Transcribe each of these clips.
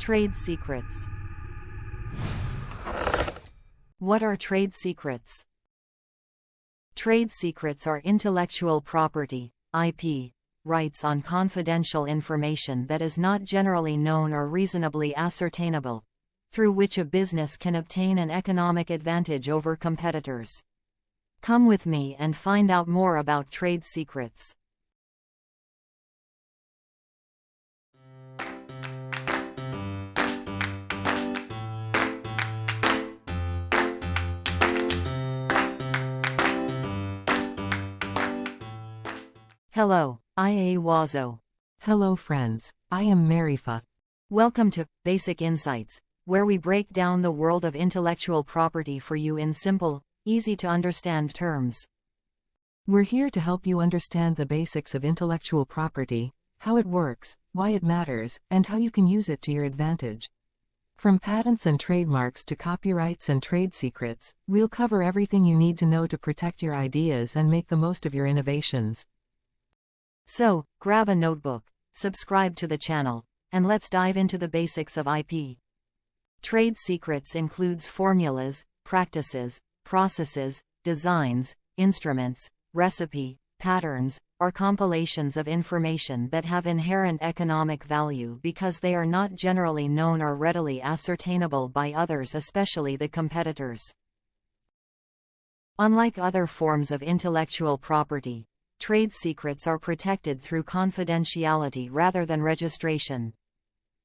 Trade secrets. What are trade secrets? Trade secrets are intellectual property, IP, rights on confidential information that is not generally known or reasonably ascertainable, through which a business can obtain an economic advantage over competitors. Come with me and find out more about trade secrets. Hello, I.A. Wazo. Hello friends, I am Marifa. Welcome to Basic Insights, where we break down the world of intellectual property for you in simple, easy-to-understand terms. We're here to help you understand the basics of intellectual property, how it works, why it matters, and how you can use it to your advantage. From patents and trademarks to copyrights and trade secrets, we'll cover everything you need to know to protect your ideas and make the most of your innovations. So, grab a notebook, subscribe to the channel, and let's dive into the basics of IP. Trade secrets includes formulas, practices, processes, designs, instruments, recipe, patterns, or compilations of information that have inherent economic value because they are not generally known or readily ascertainable by others, especially the competitors. Unlike other forms of intellectual property, trade secrets are protected through confidentiality rather than registration.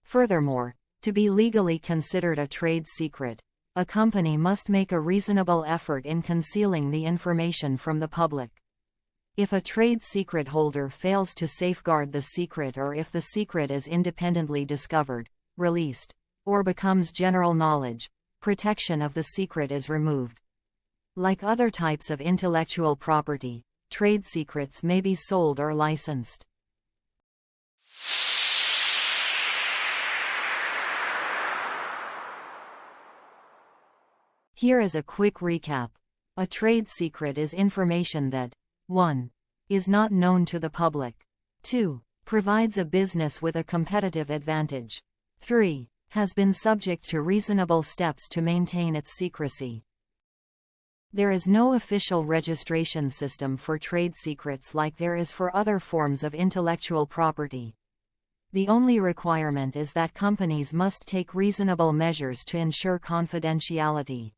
Furthermore, to be legally considered a trade secret, a company must make a reasonable effort in concealing the information from the public. If a trade secret holder fails to safeguard the secret, or if the secret is independently discovered, released, or becomes general knowledge, protection of the secret is removed. Like other types of intellectual property, trade secrets may be sold or licensed. Here is a quick recap. A trade secret is information that 1. Is not known to the public. 2. Provides a business with a competitive advantage. 3. Has been subject to reasonable steps to maintain its secrecy. There is no official registration system for trade secrets like there is for other forms of intellectual property. The only requirement is that companies must take reasonable measures to ensure confidentiality.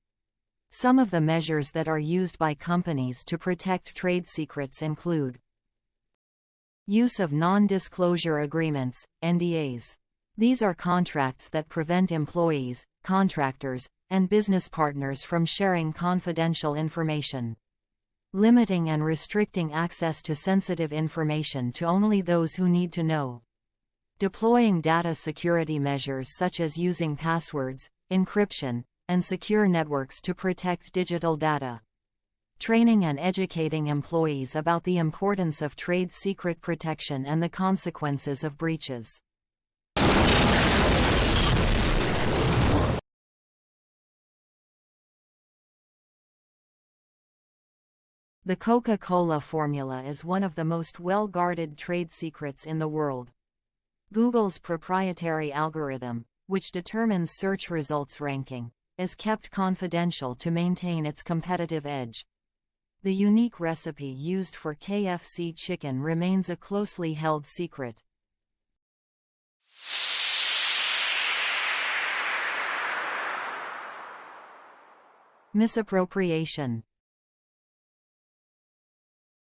Some of the measures that are used by companies to protect trade secrets include use of non-disclosure agreements, NDAs. These are contracts that prevent employees, contractors, and business partners from sharing confidential information. Limiting and restricting access to sensitive information to only those who need to know. Deploying data security measures such as using passwords, encryption, and secure networks to protect digital data. Training and educating employees about the importance of trade secret protection and the consequences of breaches. The Coca-Cola formula is one of the most well-guarded trade secrets in the world. Google's proprietary algorithm, which determines search results ranking, is kept confidential to maintain its competitive edge. The unique recipe used for KFC chicken remains a closely held secret. Misappropriation.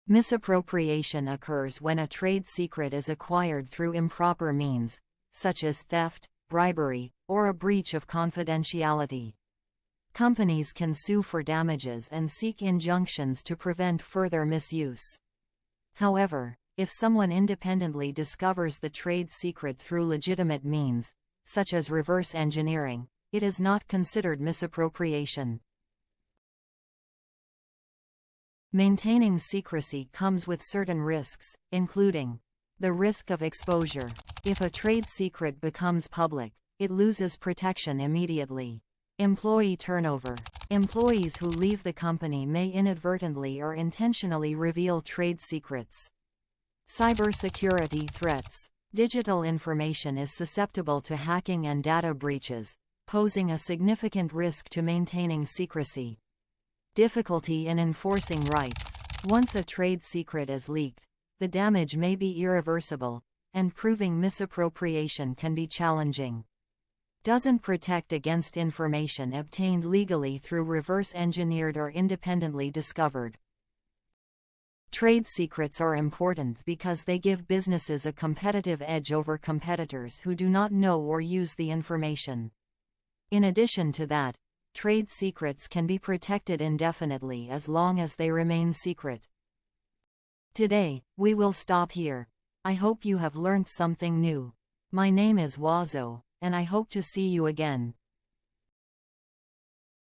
Misappropriation occurs when a trade secret is acquired through improper means, such as theft, bribery, or a breach of confidentiality. Companies can sue for damages and seek injunctions to prevent further misuse. However, if someone independently discovers the trade secret through legitimate means, such as reverse engineering, it is not considered misappropriation. Maintaining secrecy comes with certain risks, including the risk of exposure. If a trade secret becomes public, it loses protection immediately. Employee turnover. Employees who leave the company may inadvertently or intentionally reveal trade secrets. Cybersecurity threats. Digital information is susceptible to hacking and data breaches, posing a significant risk to maintaining secrecy. Difficulty in enforcing rights. Once a trade secret is leaked, the damage may be irreversible, and proving misappropriation can be challenging. Doesn't protect against information obtained legally through reverse-engineered or independently discovered. Trade secrets are important because they give businesses a competitive edge over competitors who do not know or use the information. In addition to that, trade secrets can be protected indefinitely as long as they remain secret. Today, we will stop here. I hope you have learned something new. My name is Wazo, and I hope to see you again.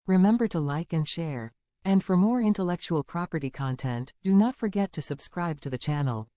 Remember to like and share. And for more intellectual property content, do not forget to subscribe to the channel.